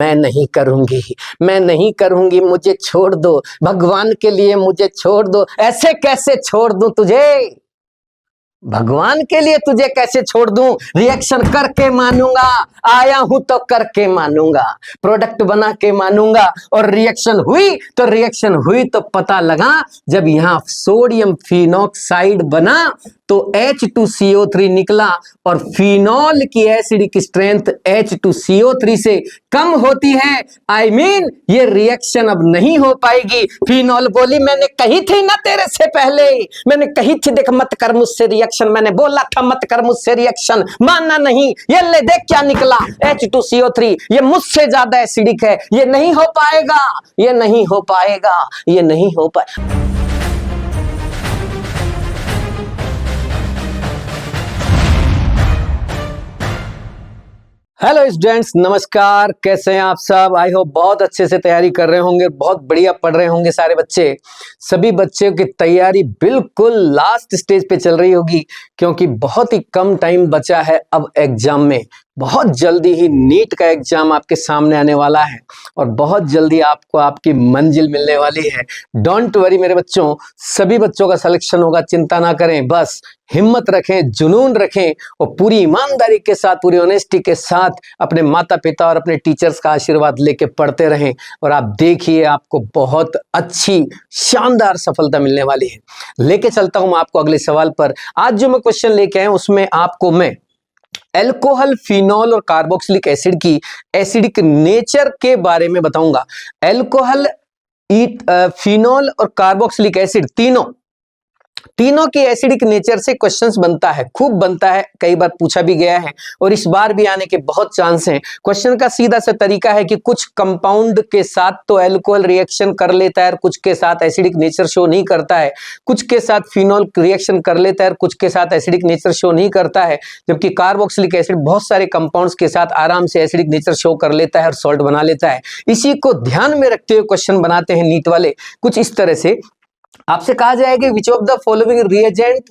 मैं नहीं करूंगी, मैं नहीं करूंगी, मुझे छोड़ दो, भगवान के लिए मुझे छोड़ दो। ऐसे कैसे छोड़ दूं तुझे, भगवान के लिए तुझे कैसे छोड़ दूं। रिएक्शन करके मानूंगा, आया हूं तो करके मानूंगा, प्रोडक्ट बना के मानूंगा। और रिएक्शन हुई तो पता लगा, जब यहां सोडियम फिनॉक्साइड बना तो H2CO3 निकला, और फिनॉल की एसिडिक स्ट्रेंथ H2CO3 से कम होती है। आई मीन ये रिएक्शन अब नहीं हो पाएगी। फिनॉल बोली, मैंने कही थी ना तेरे से पहले, मैंने कही थी देख मत कर मुझसे रिएक्शन, मैंने बोला था मत कर मुझसे रिएक्शन, मानना नहीं। ये ले देख क्या निकला, H2CO3, ये मुझसे ज्यादा एसिडिक है, ये नहीं हो पाएगा, ये नहीं हो पाएगा, ये नहीं हो पाएगा। हेलो स्टूडेंट्स, नमस्कार। कैसे हैं आप सब? आई होप बहुत अच्छे से तैयारी कर रहे होंगे, बहुत बढ़िया पढ़ रहे होंगे सारे बच्चे। सभी बच्चों की तैयारी बिल्कुल लास्ट स्टेज पे चल रही होगी, क्योंकि बहुत ही कम टाइम बचा है अब एग्जाम में। बहुत जल्दी ही नीट का एग्जाम आपके सामने आने वाला है, और बहुत जल्दी आपको आपकी मंजिल मिलने वाली है। डोंट वरी मेरे बच्चों, सभी बच्चों का सिलेक्शन होगा, चिंता ना करें। बस हिम्मत रखें, जुनून रखें, और पूरी ईमानदारी के साथ, पूरी ऑनेस्टी के साथ अपने माता पिता और अपने टीचर्स का आशीर्वाद लेके पढ़ते रहें, और आप देखिए आपको बहुत अच्छी शानदार सफलता मिलने वाली है। लेके चलता हूं मैं आपको अगले सवाल पर। आज जो मैं क्वेश्चन लेके आया उसमें आपको मैं एल्कोहल, फिनॉल और कार्बोक्सिलिक एसिड की एसिडिक नेचर के बारे में बताऊंगा। एल्कोहल, फिनॉल और कार्बोक्सिलिक एसिड तीनों की एसिडिक नेचर से क्वेश्चंस बनता है, खूब बनता है, कई बार पूछा भी गया है, और इस बार भी आने के बहुत चांस हैं। क्वेश्चन का सीधा सा तरीका है कि कुछ कंपाउंड के साथ तो एल्कोहल रिएक्शन कर लेता है, कुछ के साथ एसिडिक नेचर शो नहीं करता है, कुछ के साथ फिनॉल रिएक्शन कर लेता है, कुछ के साथ एसिडिक नेचर शो नहीं करता है, जबकि कार्बोक्सिलिक एसिड बहुत सारे कंपाउंड्स के साथ आराम से एसिडिक नेचर शो कर लेता है और सॉल्ट बना लेता है। इसी को ध्यान में रखते हुए क्वेश्चन बनाते हैं नीट वाले कुछ इस तरह से। आपसे कहा जाएगा which of the following reagent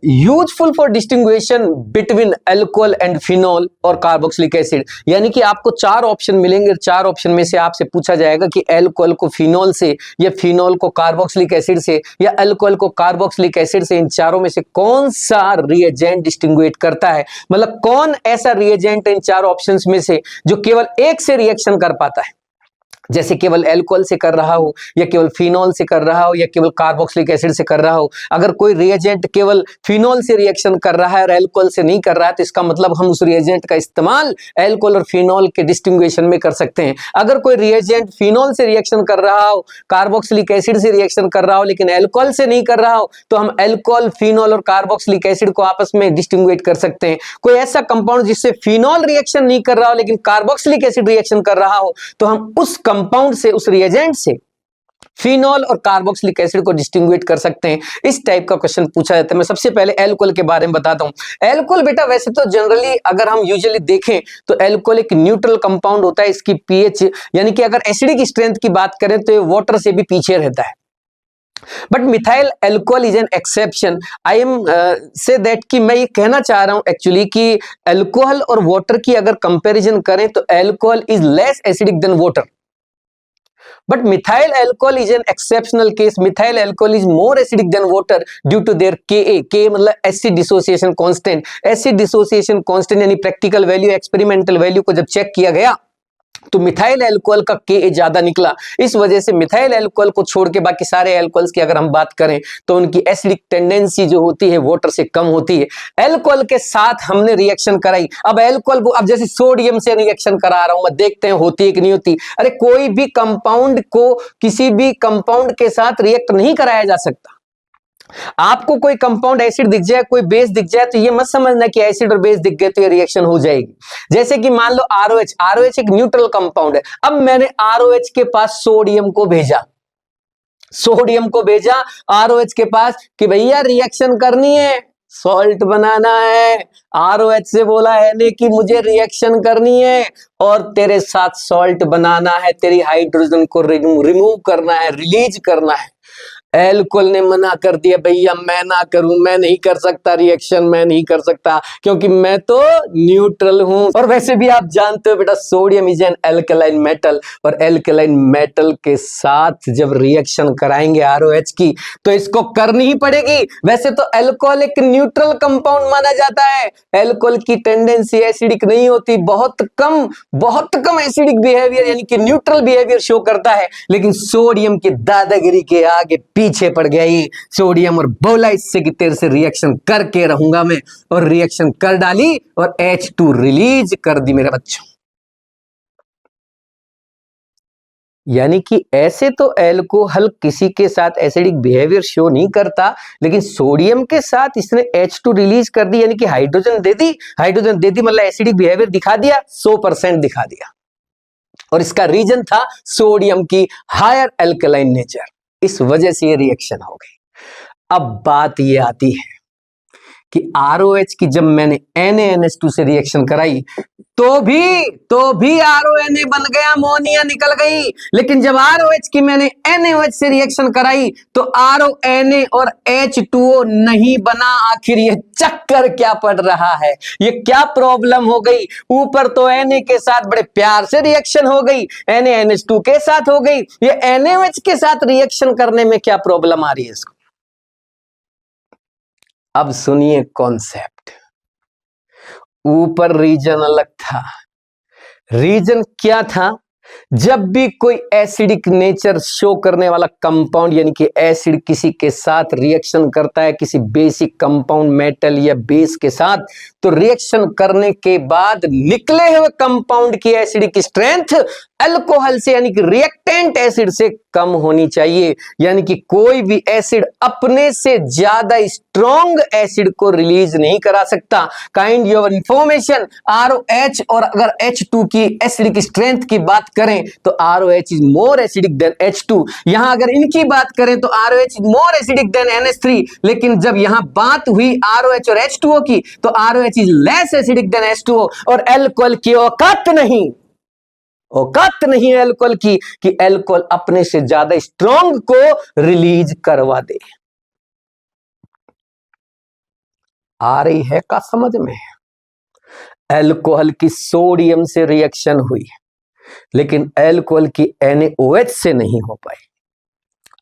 useful for distinguishing between alcohol and phenol और कार्बोक्सिलिक एसिड। यानी कि आपको चार ऑप्शन मिलेंगे, चार ऑप्शन में से आपसे पूछा जाएगा कि अल्कोहल को फिनॉल से, या फिनॉल को कार्बोक्सिलिक एसिड से, या अल्कोहल को कार्बोक्सिलिक एसिड से, इन चारों में से कौन सा रिएजेंट डिस्टिंग्विश करता है। मतलब कौन ऐसा रिएजेंट इन चार ऑप्शंस में से जो केवल एक से रिएक्शन कर पाता है, जैसे केवल अल्कोहल से कर रहा हो, या केवल फिनॉल से कर रहा हो, या केवल कार्बोक्सिलिक एसिड से कर रहा हो। अगर कोई रिएजेंट केवल फिनॉल से रिएक्शन कर रहा है और अल्कोहल से नहीं कर रहा है, तो इसका मतलब हम उस रिएजेंट का इस्तेमाल अल्कोहल और फिनॉल के डिस्टिंग्विशन में कर सकते हैं। अगर कोई रिएजेंट फिनॉल से रिएक्शन कर रहा हो, कार्बोक्सिलिक एसिड से रिएक्शन कर रहा हो, लेकिन अल्कोहल से नहीं कर रहा हो, तो हम अल्कोहल, फिनॉल और कार्बोक्सिलिक एसिड को आपस में डिस्टिंग्विश कर सकते हैं। कोई ऐसा कंपाउंड जिससे फिनॉल रिएक्शन नहीं कर रहा हो लेकिन कार्बोक्सिलिक एसिड रिएक्शन कर रहा हो, तो हम उस कंपाउंड से, उस रिएजेंट से फिनॉल और कार्बोक्सिलिक एसिड को डिस्टिंग्विश कर सकते हैं। इस टाइप का क्वेश्चन पूछा जाता है। मैं सबसे पहले अल्कोहल के बारे में बताता हूं। अल्कोहल बेटा वैसे तो जनरली अगर हम यूजुअली देखें तो अल्कोहल एक न्यूट्रल कंपाउंड होता है। इसकी पीएच, यानी कि अगर एसिडिक स्ट्रेंथ की बात करें तो ये वाटर से भी पीछे रहता है। But methyl alcohol is an exception. I am say that कि मैं ये कहना चाह रहा हूं एक्चुअली कि अल्कोहल और वाटर की अगर कंपैरिजन करें तो alcohol is less acidic then water, but methyl alcohol is an exceptional case. Methyl alcohol is more acidic than water due to their Ka. Ka मतलब acid dissociation constant. Acid dissociation constant यानी practical value, experimental value को जब check किया गया तो methyl alcohol का Ka ज्यादा निकला। इस वजह से मिथाइल अल्कोहल को छोड़ के बाकी सारे अल्कोहल्स की अगर हम बात करें तो उनकी एसिडिक टेंडेंसी जो होती है वाटर से कम होती है। अल्कोहल के साथ हमने रिएक्शन कराई, अब अल्कोहल को, अब जैसे सोडियम से रिएक्शन करा रहा हूं मैं, देखते हैं होती है कि नहीं होती। अरे कोई भी कंपाउंड को किसी भी कंपाउंड के साथ रिएक्ट नहीं कराया जा सकता। आपको कोई कंपाउंड एसिड दिख जाए, कोई बेस दिख जाए, तो ये मत समझना कि एसिड और बेस दिख गए तो ये रिएक्शन हो जाएगी। जैसे कि मान लो आरओएच एक न्यूट्रल कंपाउंड है। अब मैंने आरओएच के पास सोडियम को भेजा आरओएच के पास कि भैया रिएक्शन करनी है, सॉल्ट बनाना है। आरओएच से बोला है ने कि मुझे रिएक्शन करनी है और तेरे साथ सॉल्ट बनाना है, तेरी हाइड्रोजन को रिमूव करना है, रिलीज करना है। एल्कोहल ने मना कर दिया, भैया मैं ना करूं, मैं नहीं कर सकता रिएक्शन, मैं नहीं कर सकता क्योंकि मैं तो न्यूट्रल हूं। और वैसे भी आप जानते हो बेटा sodium is an alkaline metal, और एल्कलाइन मेटल के साथ जब रिएक्शन कराएंगे आरओएच की तो इसको करनी ही पड़ेगी। वैसे तो एल्कोहल एक न्यूट्रल कंपाउंड माना जाता है, एल्कोहल की टेंडेंसी एसिडिक नहीं होती, बहुत कम एसिडिक बिहेवियर यानी कि न्यूट्रल बिहेवियर शो करता है, लेकिन सोडियम की दादागिरी के आगे पीछे पड़ गया ये सोडियम और बोला इससे कि तेरे से रिएक्शन करके रहूंगा मैं, और रिएक्शन कर डाली और H2 रिलीज कर दी मेरे बच्चों। यानी कि ऐसे तो एल्कोहल किसी के साथ एसिडिक बिहेवियर शो नहीं करता, लेकिन सोडियम के साथ इसने H2 रिलीज कर दी, यानी कि हाइड्रोजन दे दी, मतलब एसिडिक बिहेवियर दिखा दिया, 100% दिखा दिया। और इसका रीजन था सोडियम की हायर एल्कलाइन नेचर, इस वजह से ये रिएक्शन हो गई। अब बात ये आती है कि ROH की जब मैंने NaNH2 से रिएक्शन कराई तो भी RONA बन गया, अमोनिया निकल गई। लेकिन जब ROH की मैंने NaOH से रिएक्शन कराई तो RONA और H2O नहीं बना। आखिर ये चक्कर क्या पड़ रहा है, ये क्या प्रॉब्लम हो गई? ऊपर तो Na के साथ बड़े प्यार से रिएक्शन हो गई, NaNH2 के साथ हो गई, ये NaOH के साथ रिएक्शन करने में क्या प्रॉब्लम आ रही है इसको? अब सुनिए कॉन्सेप्ट। ऊपर रीजन अलग था, रीजन क्या था? जब भी कोई एसिडिक नेचर शो करने वाला कंपाउंड यानी कि एसिड किसी के साथ रिएक्शन करता है, किसी बेसिक कंपाउंड मेटल या बेस के साथ, तो रिएक्शन करने के बाद निकले हुए कंपाउंड की एसिडिक स्ट्रेंथ अल्कोहल से यानी कि रिएक्टेंट एसिड से कम होनी चाहिए। यानी कि कोई भी एसिड अपने से ज्यादा स्ट्रॉन्ग एसिड को रिलीज नहीं करा सकता। काइंड ऑफ इंफॉर्मेशन ROH और अगर H2 की एसिडिक स्ट्रेंथ की बात करें तो ROH is more acidic then H2। यहां अगर इनकी बात करें तो ROH is more acidic then NH3, लेकिन जब यहां बात हुई ROH और H2O की तो ROH is less acidic then H2O। और एल्कोहल की औकात नहीं है एल्कोहल की कि एल्कोहल अपने से ज्यादा स्ट्रॉन्ग को रिलीज करवा दे। आ रही है का समझ में? एल्कोहल की सोडियम से रिएक्शन हुई लेकिन एल्कोहल की NaOH से नहीं हो पाई।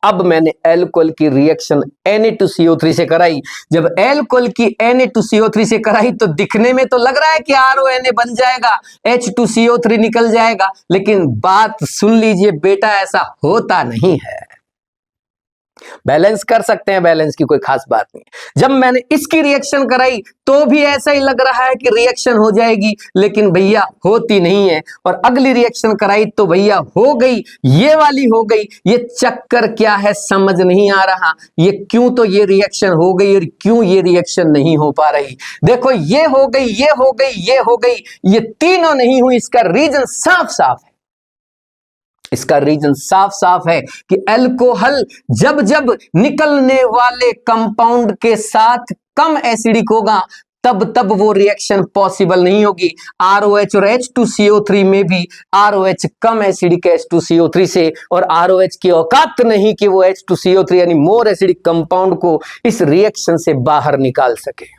अब मैंने एल्कोहल की रिएक्शन Na2CO3 से कराई। जब एल्कोहल की Na2CO3 से कराई तो दिखने में तो लग रहा है कि RONA बन जाएगा, H2CO3 निकल जाएगा, लेकिन बात सुन लीजिए बेटा, ऐसा होता नहीं है। बैलेंस कर सकते हैं, बैलेंस की कोई खास बात नहीं। जब मैंने इसकी रिएक्शन कराई तो भी ऐसा ही लग रहा है कि रिएक्शन हो जाएगी, लेकिन भैया होती नहीं है। और अगली रिएक्शन कराई तो भैया हो गई, ये वाली हो गई। ये चक्कर क्या है समझ नहीं आ रहा, ये क्यों तो ये रिएक्शन हो गई और क्यों ये रिएक्शन नहीं हो पा रही। देखो ये हो गई, ये हो गई, ये हो गई, ये तीनों नहीं हुई। इसका रीजन साफ साफ है, इसका रीजन साफ साफ है कि अल्कोहल जब जब निकलने वाले कंपाउंड के साथ कम एसिडिक होगा तब तब वो रिएक्शन पॉसिबल नहीं होगी। ROH और H2CO3 में भी ROH कम एसिडिक H2CO3 से, और ROH की औकात नहीं कि वो H2CO3 यानी मोर एसिडिक कंपाउंड को इस रिएक्शन से बाहर निकाल सके।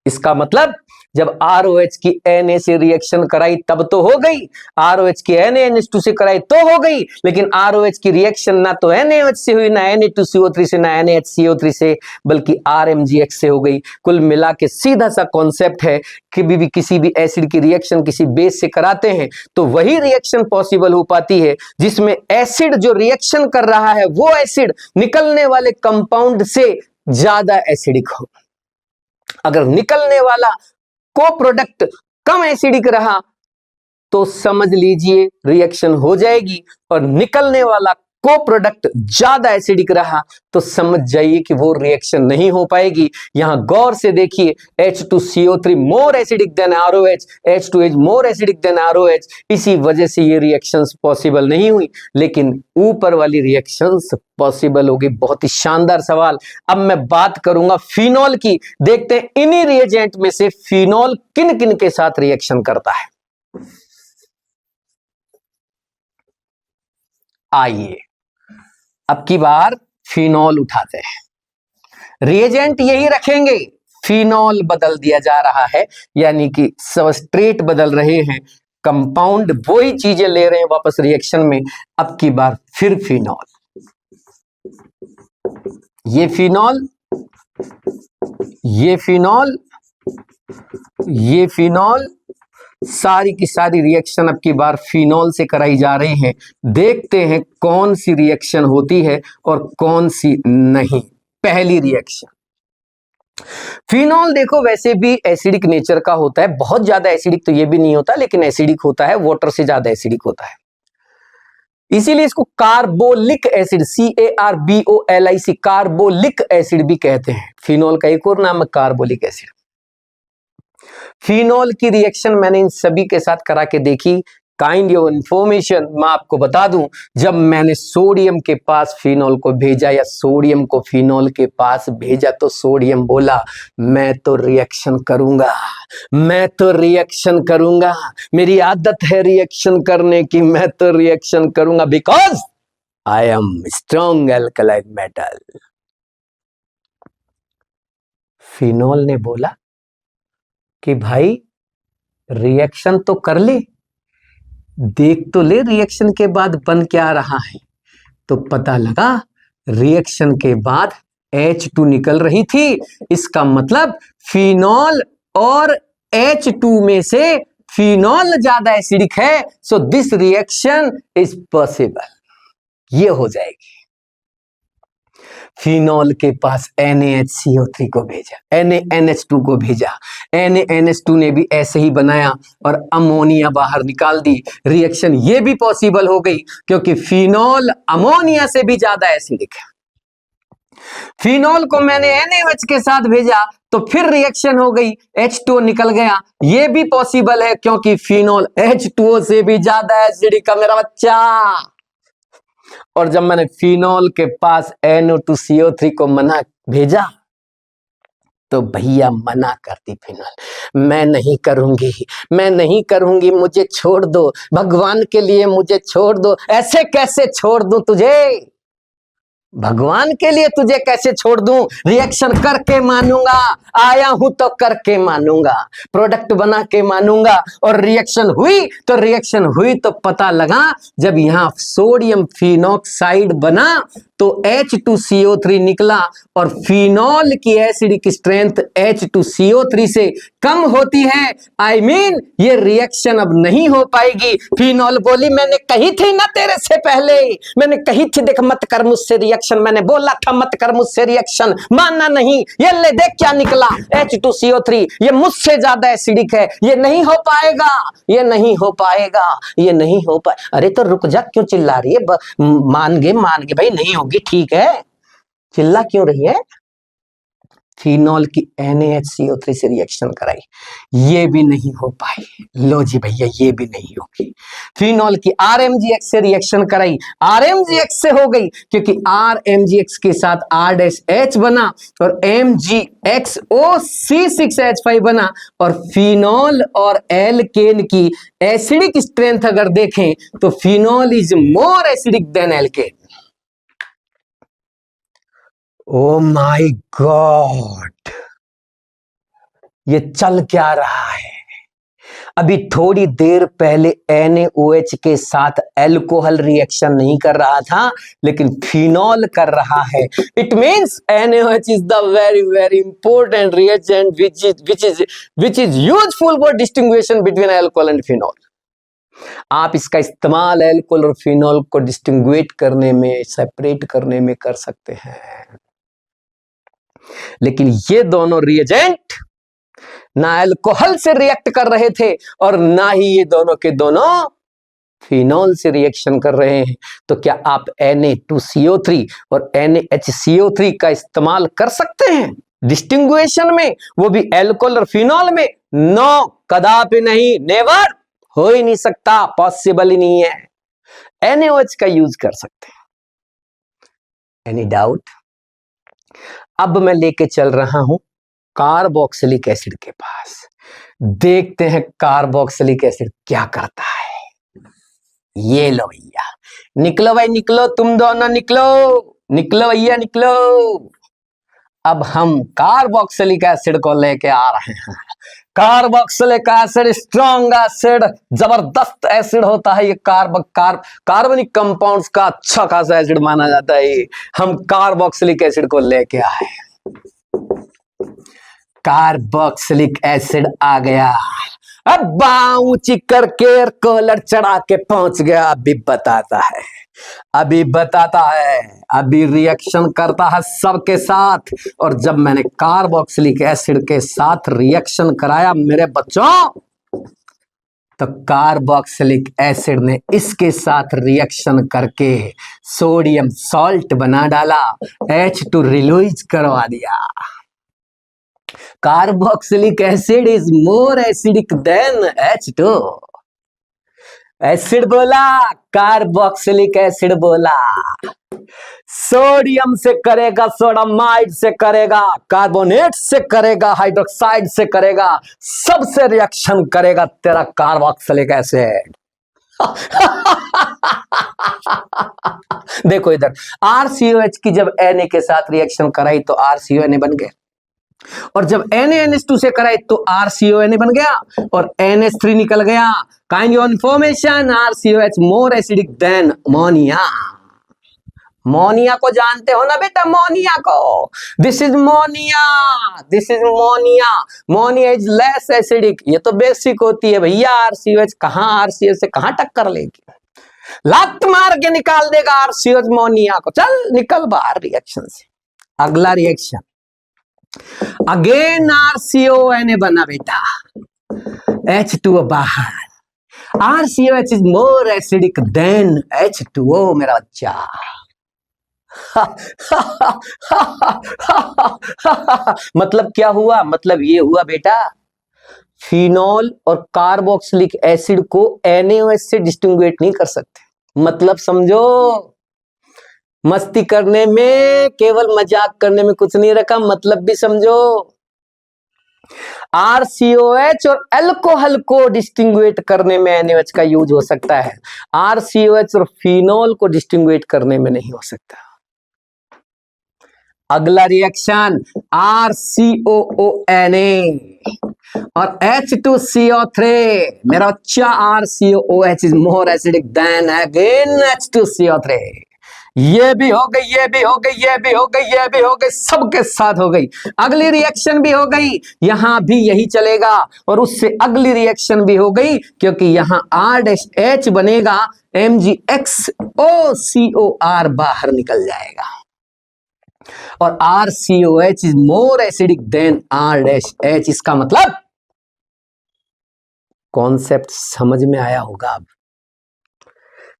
इसका मतलब जब ROH की Na से रिएक्शन कराई तब तो हो गई, ROH की NaNH2 से कराई तो हो गई, लेकिन ROH की रिएक्शन ना तो NaOH से हुई, ना Na2CO3 से, ना NaHCO3 से, बल्कि RMGX से हो गई। कुल मिला के सीधा सा कॉन्सेप्ट है कि भी किसी भी एसिड की रिएक्शन किसी बेस से कराते हैं तो वही रिएक्शन पॉसिबल हो पाती है जिसमें एसिड जो रिएक्शन कर रहा है वो एसिड निकलने वाले कंपाउंड से ज्यादा एसिडिक हो। अगर निकलने वाला को प्रोडक्ट कम एसिडिक रहा तो समझ लीजिए रिएक्शन हो जाएगी, और निकलने वाला को प्रोडक्ट ज्यादा एसिडिक रहा तो समझ जाइए कि वो रिएक्शन नहीं हो पाएगी। यहां गौर से देखिए, H2CO3 more acidic then ROH, H2 is more acidic then ROH, इसी वजह से ये रिएक्शंस पॉसिबल नहीं हुई, लेकिन ऊपर वाली रिएक्शंस पॉसिबल होगी। बहुत ही शानदार सवाल। अब मैं बात करूंगा फिनॉल की। देखते हैं इन्हीं रिएजेंट में से फिनॉल किन किन के साथ रिएक्शन करता है। आइए अब की बार फिनॉल उठाते हैं, रिएजेंट यही रखेंगे, फिनॉल बदल दिया जा रहा है, यानी कि सबस्ट्रेट बदल रहे हैं, कंपाउंड वही चीजें ले रहे हैं वापस रिएक्शन में। अब की बार फिर फिनॉल, ये फिनॉल, ये फिनॉल, ये फिनॉल, सारी की सारी रिएक्शन अब की बार फिनॉल से कराई जा रही है। देखते हैं कौन सी रिएक्शन होती है और कौन सी नहीं। पहली रिएक्शन, फिनॉल देखो वैसे भी एसिडिक नेचर का होता है, बहुत ज्यादा एसिडिक तो ये भी नहीं होता, लेकिन एसिडिक होता है, वाटर से ज्यादा एसिडिक होता है, इसीलिए इसको carbolic acid, CARBOLIC, carbolic acid भी कहते हैं। फिनॉल का एक और नाम है कार्बोलिक एसिड। फिनॉल की रिएक्शन मैंने इन सभी के साथ करा के देखी। काइंड ऑफ इंफॉर्मेशन मैं आपको बता दूं, जब मैंने सोडियम के पास फिनॉल को भेजा या सोडियम को फिनॉल के पास भेजा तो सोडियम बोला मैं तो रिएक्शन करूंगा, मैं तो रिएक्शन करूंगा, मेरी आदत है रिएक्शन करने की, मैं तो रिएक्शन करूंगा because I am strong alkaline metal. Phenol ने बोला कि भाई रिएक्शन तो कर ले, देख तो ले रिएक्शन के बाद बन क्या रहा है। तो पता लगा रिएक्शन के बाद H2 निकल रही थी, इसका मतलब फिनॉल और H2 में से फिनॉल ज्यादा एसिडिक है, so this reaction is possible, ये हो जाएगी। फिनॉल के पास NaHCO3 को भेजा, NaNH2 को भेजा, NaNH2 ने भी ऐसे ही बनाया और अमोनिया बाहर निकाल दी। रिएक्शन ये भी पॉसिबल हो गई क्योंकि फिनॉल अमोनिया से भी ज्यादा एसिडिक है। फिनॉल को मैंने NaOH के साथ भेजा तो फिर रिएक्शन हो गई, H2O निकल गया, ये भी पॉसिबल है क्योंकि फिनॉल H2O से भी ज्यादा एसिडिक है मेरा बच्चा। और जब मैंने फिनॉल के पास NO2CO3 को मना भेजा तो भैया मना करती फिनॉल, मैं नहीं करूंगी, मैं नहीं करूंगी, मुझे छोड़ दो, भगवान के लिए मुझे छोड़ दो। ऐसे कैसे छोड़ दूं तुझे, भगवान के लिए तुझे कैसे छोड़ दूं, रिएक्शन करके मानूंगा, आया हूं तो करके मानूंगा, प्रोडक्ट बना के मानूंगा। और रिएक्शन हुई तो पता लगा जब यहां सोडियम फिनॉक्साइड बना तो H2CO3 निकला और फिनॉल की एसिडिक स्ट्रेंथ H2CO3 से कम होती है। आई मीन ये रिएक्शन अब नहीं हो पाएगी। फिनॉल बोली मैंने कही थी ना तेरे से पहले, मैंने कही थी देख मत कर मुझसे रिएक्शन, मैंने बोला था मत कर मुझसे रिएक्शन, मानना नहीं, ये ले देख क्या निकला H2CO3, ये मुझसे ज्यादा एसिडिक है, ये नहीं हो पाएगा, ये नहीं हो पाएगा, ये नहीं हो पाए। अरे तो रुक जा, क्यों चिल्ला रही है, मान गए भाई, नहीं होगी ठीक है, चिल्ला क्यों रही है। फिनॉल की NaHCO3 से रिएक्शन कराई, ये भी नहीं हो पाई, लो जी भैया ये भी नहीं होगी। फिनॉल की RMgX से रिएक्शन कराई, RMgX से हो गई क्योंकि RMgX के साथ R-H बना और MgXO C6H5 बना। और फिनॉल और एल्केन की एसिडिक स्ट्रेंथ अगर देखें तो phenol is more acidic than alkane. Oh my god, ये चल क्या रहा है। अभी थोड़ी देर पहले NaOH के साथ अल्कोहल रिएक्शन नहीं कर रहा था, लेकिन फिनॉल कर रहा है। It means NaOH is the very very important reagent which is useful for distinguishing between alcohol and phenol। आप इसका इस्तेमाल अल्कोहल और फिनॉल को डिस्टिंग्विश करने में, सेपरेट करने में कर सकते हैं। लेकिन ये दोनों रिएजेंट ना अल्कोहल से रिएक्ट कर रहे थे और ना ही ये दोनों के दोनों फिनॉल से रिएक्शन कर रहे हैं। तो क्या आप Na2CO3 और NaHCO3 का इस्तेमाल कर सकते हैं डिस्टिंग्विशन में, वो भी अल्कोहल और फिनॉल में? नो, कदापि नहीं, नेवर, हो ही नहीं सकता, पॉसिबल ही नहीं है। NaOH का यूज कर सकते हैं। Any doubt? अब मैं लेके चल रहा हूं कार्बोक्सिलिक एसिड के पास, देखते हैं कार्बोक्सिलिक एसिड क्या करता है। ये लो भैया, निकलो भाई निकलो, तुम दोनों निकलो, निकलो भैया निकलो। अब हम कार्बोक्सिलिक एसिड को लेके आ रहे हैं। कार्बोक्सिलिक एसिड स्ट्रॉन्ग एसिड, जबरदस्त एसिड होता है ये। कार्बनिक कंपाउंड्स का अच्छा खासा एसिड माना जाता है ये। हम कार्बोक्सिलिक एसिड को लेके आए। कार्बोक्सिलिक एसिड आ गया। अब बांह ऊंची करके कॉलर चढ़ा के पहुंच गया। अभी बताता है, अभी बताता है, अभी रिएक्शन करता है सबके साथ। और जब मैंने कार्बोक्सिलिक एसिड के साथ रिएक्शन कराया मेरे बच्चों, तो कार्बोक्सिलिक एसिड ने इसके साथ रिएक्शन करके सोडियम सॉल्ट बना डाला, H2 रिलीज करवा दिया। Carboxylic acid is more acidic then H2। Acid बोला, कार्बोक्सिलिक एसिड बोला। सोडियम से करेगा, सोडामाइड से करेगा, कार्बोनेट से करेगा, हाइड्रोक्साइड से करेगा, सबसे रिएक्शन करेगा तेरा कार्बोक्सिलिक एसिड। देखो इधर RCOH की जब Na के साथ रिएक्शन कराई तो RCONA बन गया, और जब NaNH2 से कराई तो RCONA बन गया, और NH3 निकल गया। Kind of information, RCOH more acidic then ammonia. Moniya को जानते हो ना बेटा, मोनिया को। This is Moniya, this is Moniya. Moniya is less acidic. ये तो बेसिक होती है भैया। RCOH कहां RCOH से कहां टक्कर लेगी, लात मार के निकाल देगा RCOH मोनिया को। चल निकल बाहर रिएक्शन से। अगला रिएक्शन, अगेन RCONA बना बेटा, H2O बाहर। RCOH is more acidic then H2O मेरा बच्चा। मतलब क्या हुआ, मतलब ये हुआ बेटा, फिनॉल और कार्बोक्सिलिक एसिड को NaOH से डिस्टिंग्विश नहीं कर सकते। मतलब समझो, मस्ती करने में, केवल मजाक करने में कुछ नहीं रखा, मतलब भी समझो। RCOH और अल्कोहल को डिस्टिंग्विश करने में NaOH का यूज हो सकता है, RCOH और फिनॉल को डिस्टिंग्विश करने में नहीं हो सकता। अगला रिएक्शन, RCOONA और H2CO3 मेरा अच्छा। RCOOH is more acidic then again H2CO3। ये भी हो गई, ये भी हो गई, ये भी हो गई, ये भी हो गई, सबके साथ हो गई। अगली रिएक्शन भी हो गई, यहां भी यही चलेगा, और उससे अगली रिएक्शन भी हो गई, क्योंकि यहां R-H बनेगा, MgXOCOR बाहर निकल जाएगा, और RCOH is more acidic then R-H। इसका मतलब कॉन्सेप्ट समझ में आया होगा। अब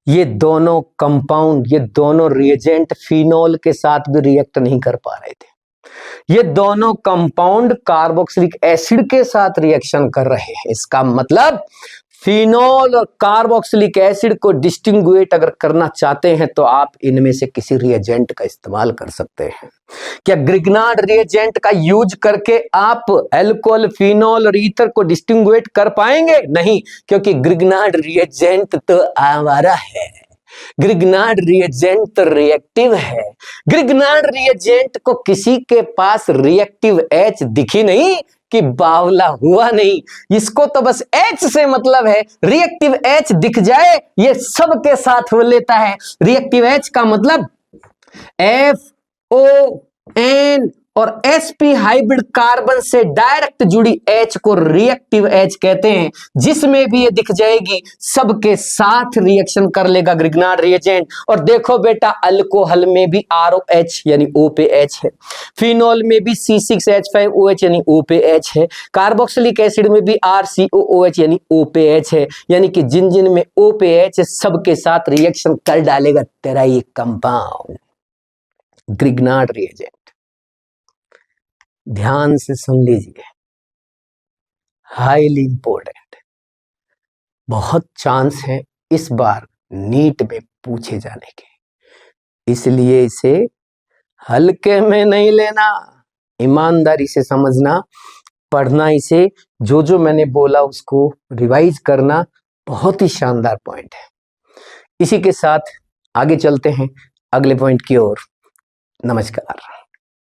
ये दोनों कंपाउंड, ये दोनों रिएजेंट फिनॉल के साथ भी रिएक्ट नहीं कर पा रहे थे। ये दोनों कंपाउंड कार्बोक्सिलिक एसिड के साथ रिएक्शन कर रहे हैं। इसका मतलब फिनॉल और कार्बोक्सिलिक एसिड को डिस्टिंग्विश अगर करना चाहते हैं तो आप इनमें से किसी रिएजेंट का इस्तेमाल कर सकते हैं। क्या ग्रिग्नार्ड रिएजेंट का यूज करके आप अल्कोहल, फिनॉल और ईथर को डिस्टिंग्विश कर पाएंगे? नहीं, क्योंकि ग्रिग्नार्ड रिएजेंट तो आवारा है, ग्रिग्नार्ड रिएजेंट तो रिएक्टिव है। ग्रिग्नार्ड रिएजेंट को किसी के पास रिएक्टिव H दिखी नहीं कि बावला हुआ नहीं। इसको तो बस H से मतलब है, रिएक्टिव H दिख जाए ये सबके साथ हो लेता है। रिएक्टिव H का मतलब FON और sp हाइब्रिड कार्बन से डायरेक्ट जुड़ी H को रिएक्टिव H कहते हैं। जिसमें भी ये दिख जाएगी सबके साथ रिएक्शन कर लेगा ग्रिग्नार्ड रिएजेंट। और देखो बेटा, अल्कोहल में भी ROH यानी O पे H है, फिनॉल में भी C6H5OH यानी O पे H है, कार्बोक्सिलिक एसिड में भी RCOOH यानी O पे H है। यानी कि जिन जिन में O पे H है सबके साथ रिएक्शन कर डालेगा तेरा ये कंपाउंड ग्रिग्नार्ड रिएजेंट। ध्यान से सुन लीजिए, हाईली इंपॉर्टेंट, बहुत चांस है इस बार नीट में पूछे जाने के, इसलिए इसे हल्के में नहीं लेना, ईमानदारी से समझना, पढ़ना, इसे जो जो मैंने बोला उसको रिवाइज करना। बहुत ही शानदार पॉइंट है। इसी के साथ आगे चलते हैं अगले पॉइंट की ओर। नमस्कार।